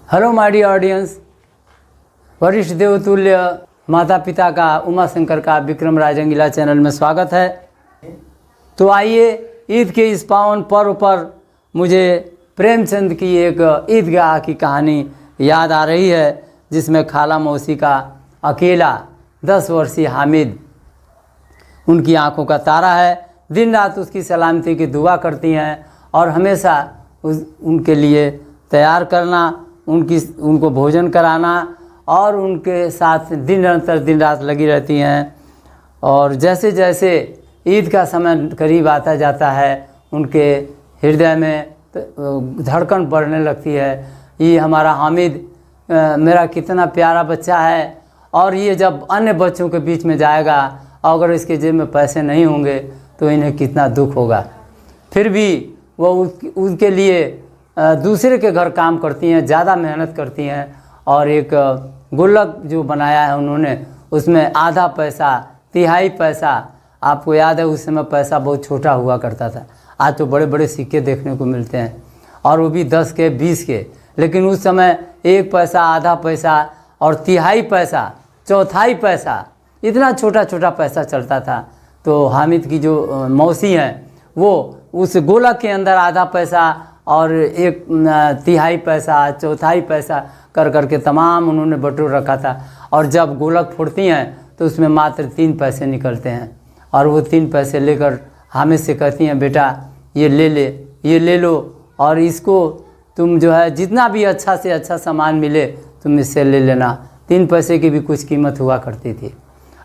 Hello my dear audience, वरिष्ठ देवतुल्य माता पिता का उमा शंकर का विक्रम राज रंगीला चैनल में स्वागत है। तो आइए, ईद के इस पावन पर्व पर मुझे प्रेमचंद की एक ईदगाह की कहानी याद आ रही है, जिसमें खाला मौसी का अकेला 10 वर्षीय हामिद उनकी आंखों का तारा है। दिन रात उसकी सलामती की दुआ करती हैं और हमेशा उनके लिए तैयार करना, उनको भोजन कराना और उनके साथ निरंतर दिन रात लगी रहती हैं। और जैसे जैसे ईद का समय करीब आता जाता है, उनके हृदय में धड़कन बढ़ने लगती है। ये हमारा हामिद मेरा कितना प्यारा बच्चा है, और ये जब अन्य बच्चों के बीच में जाएगा, अगर इसके जेब में पैसे नहीं होंगे तो इन्हें कितना दुख होगा। फिर भी वो उसके लिए दूसरे के घर काम करती हैं, ज़्यादा मेहनत करती हैं। और एक गुल्लक जो बनाया है उन्होंने, उसमें आधा पैसा, तिहाई पैसा, आपको याद है उस समय पैसा बहुत छोटा हुआ करता था। आज तो बड़े बड़े सिक्के देखने को मिलते हैं, और वो भी 10 के 20 के। लेकिन उस समय 1 पैसा, आधा पैसा और तिहाई पैसा, चौथाई पैसा, इतना छोटा छोटा पैसा चलता था। तो हामिद की जो मौसी हैं, वो उस गोलक के अंदर आधा पैसा और 1 तिहाई पैसा, चौथाई पैसा कर करके तमाम उन्होंने बटोर रखा था। और जब गोलक फोड़ती हैं तो उसमें मात्र 3 पैसे निकलते हैं, और वो 3 पैसे लेकर हामिद से कहती हैं, बेटा ये ले लो, और इसको तुम जो है जितना भी अच्छा से अच्छा सामान मिले तुम इससे ले लेना। 3 पैसे की भी कुछ कीमत हुआ करती थी।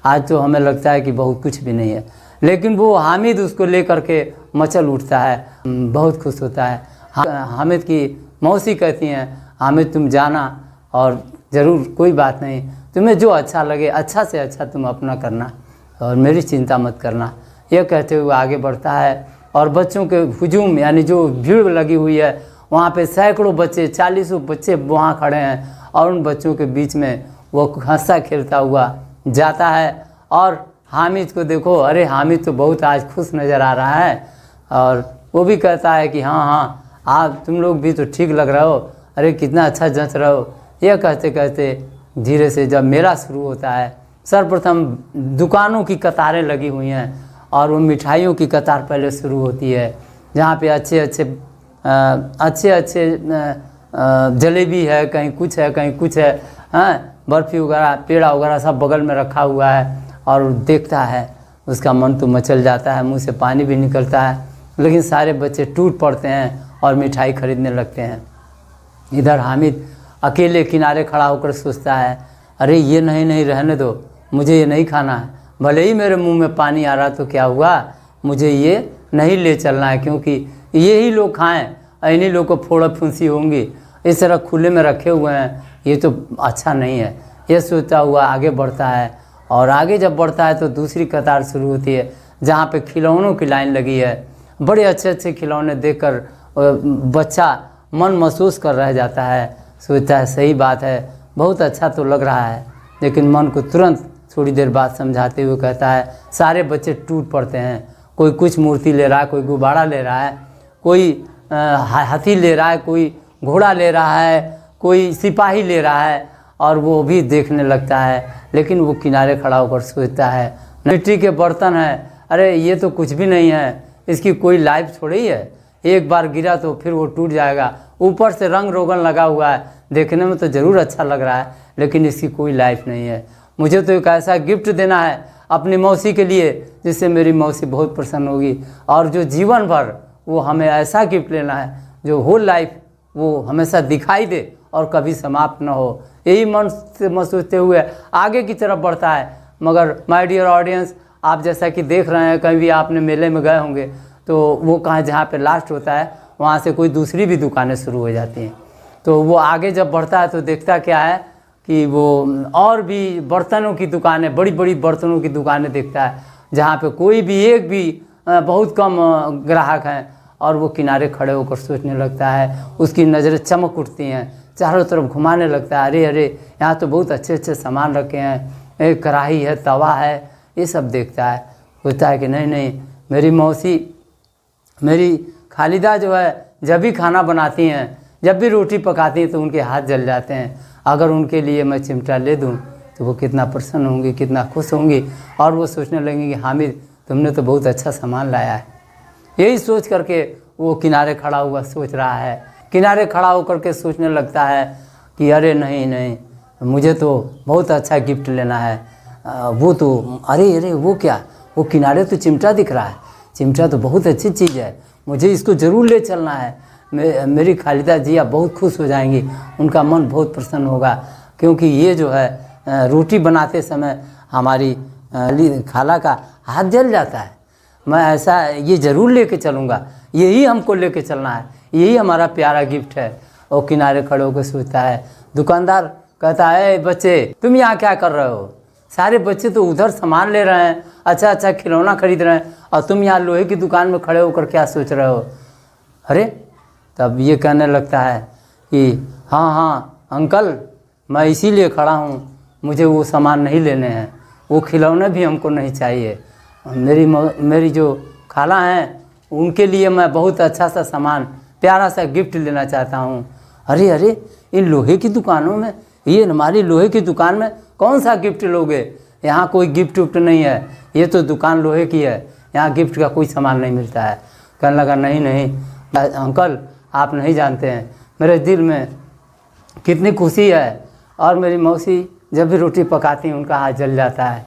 आज तो हमें लगता है कि बहुत कुछ भी नहीं है, लेकिन वो हामिद उसको ले करके मचल उठता है, बहुत खुश होता है। हामिद की मौसी कहती हैं, हामिद तुम जाना और ज़रूर, कोई बात नहीं, तुम्हें जो अच्छा लगे अच्छा से अच्छा तुम अपना करना और मेरी चिंता मत करना। यह कहते हुए आगे बढ़ता है, और बच्चों के हुजूम यानी जो भीड़ लगी हुई है, वहाँ पे सैकड़ों बच्चे, 40 बच्चे वहाँ खड़े हैं, और उन बच्चों के बीच में वो हंसता खेलता हुआ जाता है। और हामिद को देखो, अरे हामिद तो बहुत आज खुश नज़र आ रहा है, और वो भी कहता है कि हाँ आप तुम लोग भी तो ठीक लग रहे हो, अरे कितना अच्छा जच रहे हो। यह कहते कहते धीरे से जब मेला शुरू होता है, सर्वप्रथम दुकानों की कतारें लगी हुई हैं, और वो मिठाइयों की कतार पहले शुरू होती है, जहाँ पे अच्छे अच्छे जलेबी है, कहीं कुछ है कहीं कुछ है, बर्फ़ी वगैरह, पेड़ा वगैरह सब बगल में रखा हुआ है। और देखता है, उसका मन तो मचल जाता है, मुंह से पानी भी निकलता है। लेकिन सारे बच्चे टूट पड़ते हैं और मिठाई खरीदने लगते हैं। इधर हामिद अकेले किनारे खड़ा होकर सोचता है, अरे ये नहीं रहने दो, मुझे ये नहीं खाना है। भले ही मेरे मुंह में पानी आ रहा तो क्या हुआ, मुझे ये नहीं ले चलना है, क्योंकि ये ही लोग खाएं, इन्हीं लोग को फोड़ा फुंसी होंगी, इस तरह खुले में रखे हुए हैं, ये तो अच्छा नहीं है। ये सोचता हुआ आगे बढ़ता है, और आगे जब बढ़ता है तो दूसरी कतार शुरू होती है, जहाँ पे खिलौनों की लाइन लगी है। बड़े अच्छे अच्छे खिलौने देखकर बच्चा मन महसूस कर रह जाता है, सोचता है सही बात है, बहुत अच्छा तो लग रहा है। लेकिन मन को तुरंत थोड़ी देर बाद समझाते हुए कहता है, सारे बच्चे टूट पड़ते हैं। कोई कुछ मूर्ति ले रहा है, कोई गुब्बारा ले रहा है, कोई हाथी ले रहा है, कोई घोड़ा ले रहा है, कोई सिपाही ले रहा है, और वो भी देखने लगता है। लेकिन वो किनारे खड़ा होकर सोचता है, मिट्टी के बर्तन है, अरे ये तो कुछ भी नहीं है, इसकी कोई लाइफ थोड़ी है, एक बार गिरा तो फिर वो टूट जाएगा। ऊपर से रंग रोगन लगा हुआ है, देखने में तो ज़रूर अच्छा लग रहा है, लेकिन इसकी कोई लाइफ नहीं है। मुझे तो एक ऐसा गिफ्ट देना है अपनी मौसी के लिए, जिससे मेरी मौसी बहुत प्रसन्न होगी, और जो जीवन भर वो हमें ऐसा गिफ्ट लेना है जो होल लाइफ वो हमेशा दिखाई दे और कभी समाप्त न हो। यही मन से सोचते हुए आगे की तरफ बढ़ता है। मगर माय डियर ऑडियंस, आप जैसा कि देख रहे हैं, कहीं भी आपने मेले में गए होंगे तो वो कहाँ जहाँ पे लास्ट होता है, वहाँ से कोई दूसरी भी दुकानें शुरू हो जाती हैं। तो वो आगे जब बढ़ता है तो देखता क्या है कि वो और भी बर्तनों की दुकानें, बड़ी बड़ी बर्तनों की दुकानें देखता है, जहाँ पे कोई भी एक भी बहुत कम ग्राहक हैं। और वो किनारे खड़े होकर सोचने लगता है, उसकी नज़रें चमक उठती हैं, चारों तरफ घुमाने लगता है, अरे अरे यहाँ तो बहुत अच्छे अच्छे सामान रखे हैं, एक कढ़ाई है, तवा है, ये सब देखता है। सोचता है कि नहीं, मेरी मौसी, मेरी खालिदा जो है जब भी खाना बनाती हैं जब भी रोटी पकाती हैं तो उनके हाथ जल जाते हैं। अगर उनके लिए मैं चिमटा ले दूं तो वो कितना प्रसन्न होंगी, कितना खुश होंगी, और वो सोचने लगेंगे कि हामिद तुमने तो बहुत अच्छा सामान लाया है। यही सोच करके वो किनारे खड़ा हुआ सोच रहा है, किनारे खड़ा होकर के सोचने लगता है कि अरे नहीं नहीं, मुझे तो बहुत अच्छा गिफ्ट लेना है। वो तो अरे वो क्या, वो किनारे तो चिमटा दिख रहा है, चिमटा तो बहुत अच्छी चीज़ है, मुझे इसको ज़रूर ले चलना है। मेरी खालिदा जिया बहुत खुश हो जाएंगी, उनका मन बहुत प्रसन्न होगा, क्योंकि ये जो है रोटी बनाते समय हमारी खाला का हाथ जल जाता है। मैं ऐसा ये ज़रूर लेके चलूँगा, यही हमको लेके चलना है, यही हमारा प्यारा गिफ्ट है। और किनारे खड़े होकर सोचता है। दुकानदार कहता है बच्चे तुम यहाँ क्या कर रहे हो, सारे बच्चे तो उधर सामान ले रहे हैं, अच्छा अच्छा खिलौना खरीद रहे हैं, और तुम यहाँ लोहे की दुकान में खड़े होकर क्या सोच रहे हो। अरे तब ये कहने लगता है कि हाँ अंकल, मैं इसीलिए खड़ा हूँ, मुझे वो सामान नहीं लेने हैं, वो खिलौने भी हमको नहीं चाहिए। मेरी जो खाला हैं उनके लिए मैं बहुत अच्छा सा सामान, प्यारा सा गिफ्ट लेना चाहता हूँ। अरे इन लोहे की दुकानों में, ये हमारी लोहे की दुकान में कौन सा गिफ्ट लोगे, यहाँ कोई गिफ्ट विफ्ट नहीं है, ये तो दुकान लोहे की है, यहाँ गिफ्ट का कोई सामान नहीं मिलता है। कहने लगा नहीं अंकल, आप नहीं जानते हैं मेरे दिल में कितनी खुशी है, और मेरी मौसी जब भी रोटी पकाती हैं उनका हाथ जल जाता है।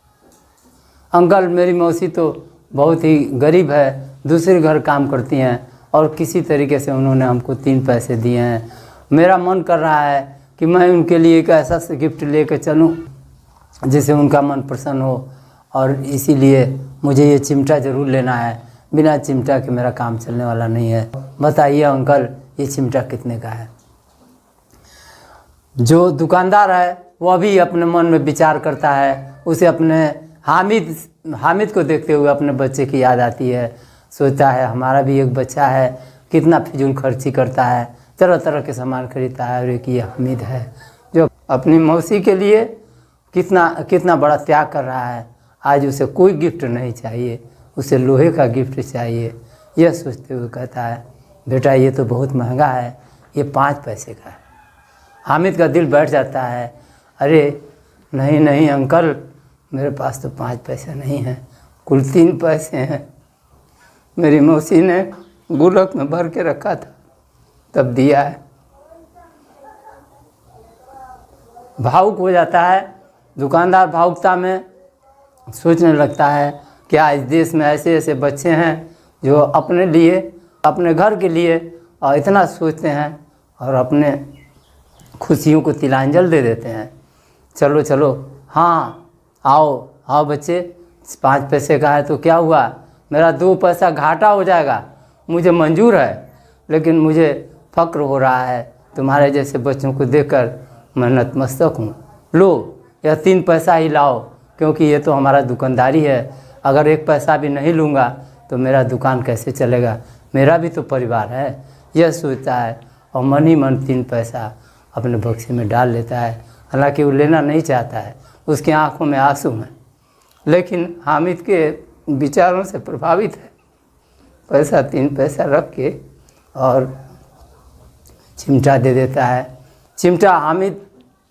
अंकल मेरी मौसी तो बहुत ही गरीब है, दूसरे घर काम करती हैं, और किसी तरीके से उन्होंने हमको 3 पैसे दिए हैं। मेरा मन कर रहा है कि मैं उनके लिए एक ऐसा गिफ्ट लेकर चलूं जिससे उनका मन प्रसन्न हो, और इसीलिए मुझे ये चिमटा ज़रूर लेना है, बिना चिमटा के मेरा काम चलने वाला नहीं है। बताइए अंकल ये चिमटा कितने का है। जो दुकानदार है वह भी अपने मन में विचार करता है, उसे अपने हामिद को देखते हुए अपने बच्चे की याद आती है। सोचता है हमारा भी एक बच्चा है, कितना फिजूल खर्ची करता है, तरह तरह के सामान खरीदता है, और एक ये हामिद है जो अपनी मौसी के लिए कितना बड़ा त्याग कर रहा है। आज उसे कोई गिफ्ट नहीं चाहिए, उसे लोहे का गिफ्ट चाहिए। यह सोचते हुए कहता है बेटा ये तो बहुत महंगा है, ये 5 पैसे का है। हामिद का दिल बैठ जाता है, अरे नहीं अंकल, मेरे पास तो 5 पैसे नहीं हैं, कुल 3 पैसे हैं, मेरी मौसी ने गुल्लक में भर के रखा था तब दिया है। भावुक हो जाता है दुकानदार, भावुकता में सोचने लगता है कि आज देश में ऐसे ऐसे बच्चे हैं जो अपने लिए, अपने घर के लिए और इतना सोचते हैं, और अपने खुशियों को तिलांजल दे देते हैं। चलो हाँ आओ बच्चे, 5 पैसे का है तो क्या हुआ, मेरा 2 पैसा घाटा हो जाएगा, मुझे मंजूर है, लेकिन मुझे फ़क्र हो रहा है तुम्हारे जैसे बच्चों को देखकर, मैं नतमस्तक हूँ। लो यह 3 पैसा ही लाओ, क्योंकि ये तो हमारा दुकानदारी है, अगर 1 पैसा भी नहीं लूँगा तो मेरा दुकान कैसे चलेगा, मेरा भी तो परिवार है। यह सोचता है और मन ही मन 3 पैसा अपने बक्से में डाल लेता है। हालांकि वो लेना नहीं चाहता है, उसकी आंखों में आंसू हैं, लेकिन हामिद के विचारों से प्रभावित है। पैसा 3 पैसा रख के और चिमटा दे देता है। चिमटा हामिद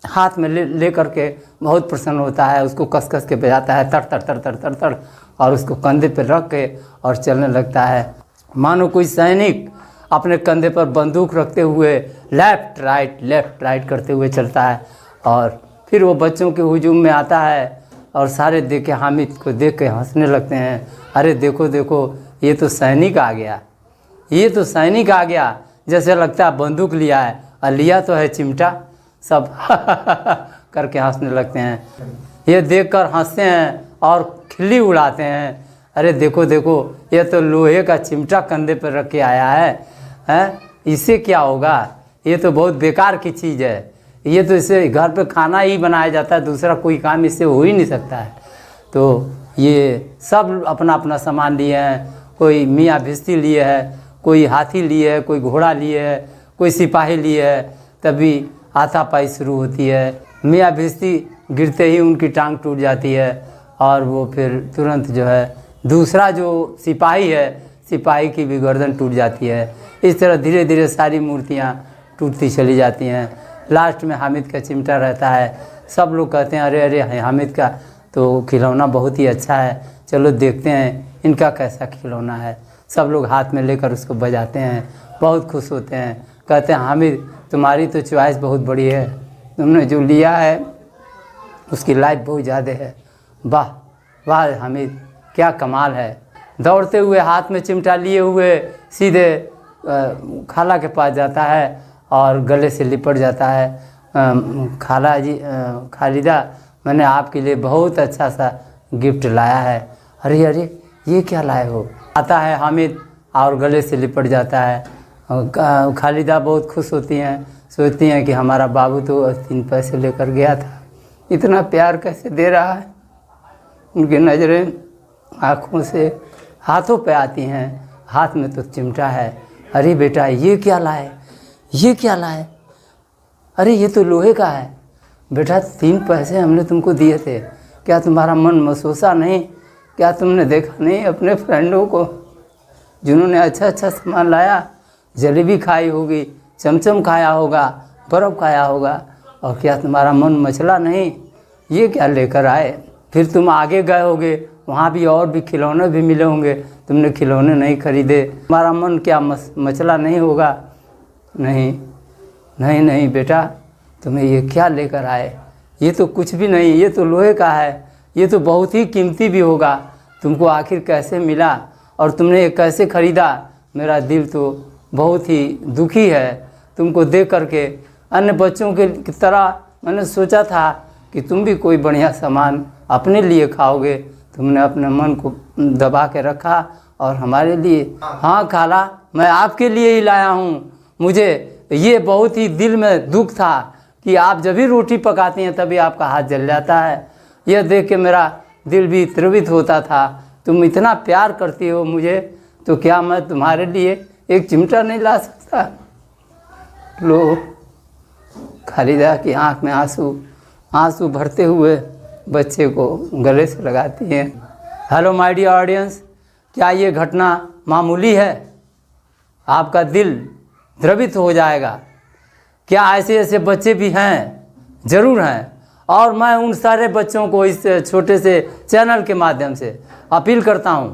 हाथ में ले करके बहुत प्रसन्न होता है, उसको कस कस के बजाता है, तड़, और उसको कंधे पर रख के और चलने लगता है, मानो कोई सैनिक अपने कंधे पर बंदूक रखते हुए लेफ्ट राइट करते हुए चलता है। और फिर वो बच्चों के हुजूम में आता है, और सारे देखे हामिद को देख के हंसने लगते हैं। अरे देखो ये तो सैनिक आ गया, ये तो सैनिक आ गया, जैसे लगता है बंदूक लिया है, और लिया तो है चिमटा। सब करके हंसने लगते हैं। ये देखकर हंसते हैं और खिल्ली उड़ाते हैं। अरे देखो ये तो लोहे का चिमटा कंधे पर रख के आया है, इससे क्या होगा, ये तो बहुत बेकार की चीज़ है, ये तो इससे घर पे खाना ही बनाया जाता है, दूसरा कोई काम इससे हो ही नहीं सकता है। तो ये सब अपना अपना सामान लिए हैं, कोई मियाँ भिस्ती लिए है, कोई हाथी लिए है, कोई घोड़ा लिए है, कोई सिपाही लिए है। तभी हाथापाई शुरू होती है। मियाँ भिस्ती गिरते ही उनकी टांग टूट जाती है, और वो फिर तुरंत जो है दूसरा जो सिपाही है, सिपाही की भी गर्दन टूट जाती है। इस तरह धीरे धीरे सारी मूर्तियाँ टूटती चली जाती हैं। लास्ट में हामिद का चिमटा रहता है। सब लोग कहते हैं अरे अरे हामिद का तो खिलौना बहुत ही अच्छा है, चलो देखते हैं इनका कैसा खिलौना है। सब लोग हाथ में लेकर उसको बजाते हैं, बहुत खुश होते हैं, कहते हैं हामिद तुम्हारी तो चॉइस बहुत बड़ी है, तुमने जो लिया है उसकी लाइफ बहुत ज़्यादा है। वाह वाह हामिद, क्या कमाल है। दौड़ते हुए हाथ में चिमटा लिए हुए सीधे खाला के पास जाता है और गले से लिपट जाता है। खाला जी, खालिदा मैंने आपके लिए बहुत अच्छा सा गिफ्ट लाया है। अरे अरे ये क्या लाए हो? आता है हामिद और गले से लिपट जाता है। खालिदा बहुत खुश होती हैं, सोचती हैं कि हमारा बाबू तो 3 पैसे लेकर गया था, इतना प्यार कैसे दे रहा है। उनकी नज़रें आँखों से हाथों पे आती हैं, हाथ में तो चिमटा है। अरे बेटा ये क्या लाए, ये क्या लाए? अरे ये तो लोहे का है। बेटा 3 पैसे हमने तुमको दिए थे, क्या तुम्हारा मन महसूसा नहीं? क्या तुमने देखा नहीं अपने फ्रेंडों को जिन्होंने अच्छा अच्छा सामान लाया? जलेबी खाई होगी, चमचम खाया होगा, बर्फ़ खाया होगा, और क्या तुम्हारा मन मचला नहीं? ये क्या लेकर आए? फिर तुम आगे गए होगे, वहाँ भी और भी खिलौने भी मिले होंगे, तुमने खिलौने नहीं खरीदे, तुम्हारा मन क्या मचला नहीं होगा? नहीं नहीं नहीं बेटा, तुम्हें ये क्या लेकर आए? ये तो कुछ भी नहीं, ये तो लोहे का है, ये तो बहुत ही कीमती भी होगा। तुमको आखिर कैसे मिला और तुमने ये कैसे ख़रीदा? मेरा दिल तो बहुत ही दुखी है तुमको देख करके। अन्य बच्चों के तरह मैंने सोचा था कि तुम भी कोई बढ़िया सामान अपने लिए खाओगे, तुमने अपने मन को दबा के रखा और हमारे लिए। हाँ खाला, मैं आपके लिए ही लाया हूँ। मुझे ये बहुत ही दिल में दुख था कि आप जब भी रोटी पकाती हैं तभी आपका हाथ जल जाता है। यह देख के मेरा दिल भी द्रवित होता था। तुम इतना प्यार करती हो मुझे, तो क्या मैं तुम्हारे लिए एक चिमटा नहीं ला सकता? लो, खालिदा की आँख में आंसू भरते हुए बच्चे को गले से लगाती हैं। हेलो माय डियर ऑडियंस, क्या ये घटना मामूली है? आपका दिल द्रवित हो जाएगा। क्या ऐसे ऐसे बच्चे भी हैं? ज़रूर हैं। और मैं उन सारे बच्चों को इस छोटे से चैनल के माध्यम से अपील करता हूं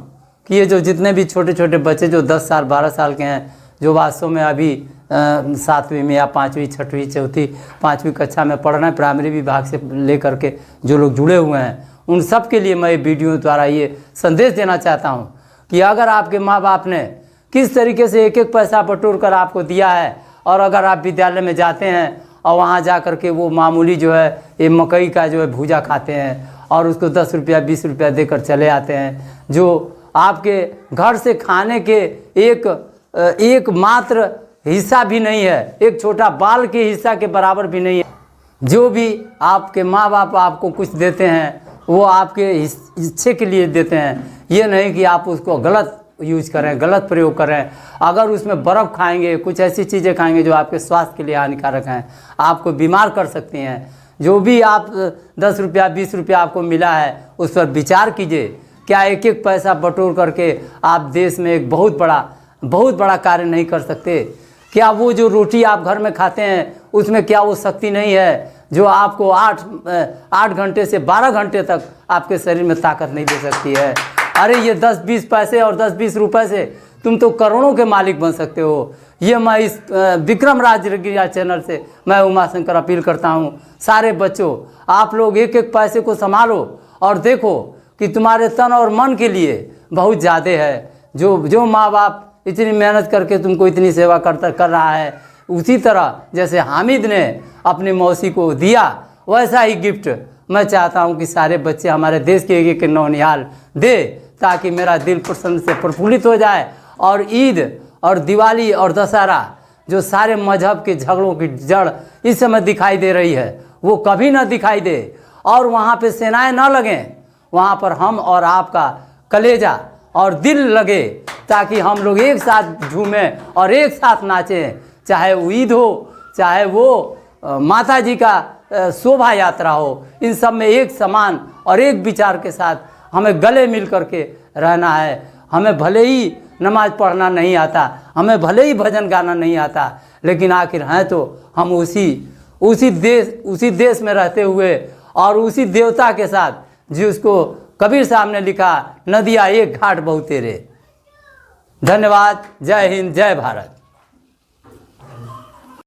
कि ये जो जितने भी छोटे छोटे बच्चे जो 10 साल 12 साल के हैं, जो वास्तव में अभी 7वीं में या 5वीं 6वीं 4वीं 5वीं कक्षा में पढ़ रहे हैं, प्राइमरी विभाग से लेकर के जो लोग जुड़े हुए हैं, उन सब के लिए मैं वीडियो द्वारा ये संदेश देना चाहता हूँ कि अगर आपके माँ बाप ने किस तरीके से एक एक पैसा बटोर कर आपको दिया है, और अगर आप विद्यालय में जाते हैं और वहाँ जा कर के वो मामूली जो है ये मकई का जो है भूजा खाते हैं और उसको 10 रुपया 20 रुपया देकर चले आते हैं, जो आपके घर से खाने के एक मात्र हिस्सा भी नहीं है, एक छोटा बाल के हिस्सा के बराबर भी नहीं है। जो भी आपके माँ बाप आपको कुछ देते हैं वो आपके इच्छे के लिए देते हैं, ये नहीं कि आप उसको गलत यूज करें, गलत प्रयोग करें। अगर उसमें बर्फ़ खाएंगे, कुछ ऐसी चीज़ें खाएंगे जो आपके स्वास्थ्य के लिए हानिकारक हैं, आपको बीमार कर सकती हैं। जो भी आप 10 रुपया 20 रुपया आपको मिला है उस पर विचार कीजिए। क्या एक एक पैसा बटोर करके आप देश में एक बहुत बड़ा कार्य नहीं कर सकते? क्या वो जो रोटी आप घर में खाते हैं उसमें क्या वो शक्ति नहीं है जो आपको 8 घंटे से 12 घंटे तक आपके शरीर में ताकत नहीं दे सकती है? अरे ये 10-20 पैसे और 10-20 रुपए से तुम तो करोड़ों के मालिक बन सकते हो। ये मैं इस विक्रम राजगिरा चैनल से मैं उमाशंकर अपील करता हूँ। सारे बच्चों, आप लोग एक एक पैसे को संभालो और देखो कि तुम्हारे तन और मन के लिए बहुत ज़्यादा है। जो माँ बाप इतनी मेहनत करके तुमको इतनी सेवा कर रहा है, उसी तरह जैसे हामिद ने अपनी मौसी को दिया वैसा ही गिफ्ट मैं चाहता हूँ कि सारे बच्चे हमारे देश के एक नौनिहाल दे, ताकि मेरा दिल प्रसन्न से प्रफुल्लित हो जाए। और ईद और दिवाली और दशहरा जो सारे मजहब के झगड़ों की जड़ इस समय दिखाई दे रही है वो कभी ना दिखाई दे, और वहाँ पे सेनाएं ना लगें, वहाँ पर हम और आपका कलेजा और दिल लगे, ताकि हम लोग एक साथ झूमें और एक साथ नाचें। चाहे वो ईद हो, चाहे वो माता जी का शोभा यात्रा हो, इन सब में एक समान और एक विचार के साथ हमें गले मिल करके रहना है। हमें भले ही नमाज पढ़ना नहीं आता, हमें भले ही भजन गाना नहीं आता, लेकिन आखिर हैं तो हम उसी देश में रहते हुए और उसी देवता के साथ जिसको कबीर साहब ने लिखा, नदियाँ एक घाट बहु तेरे। धन्यवाद। जय हिंद, जय भारत।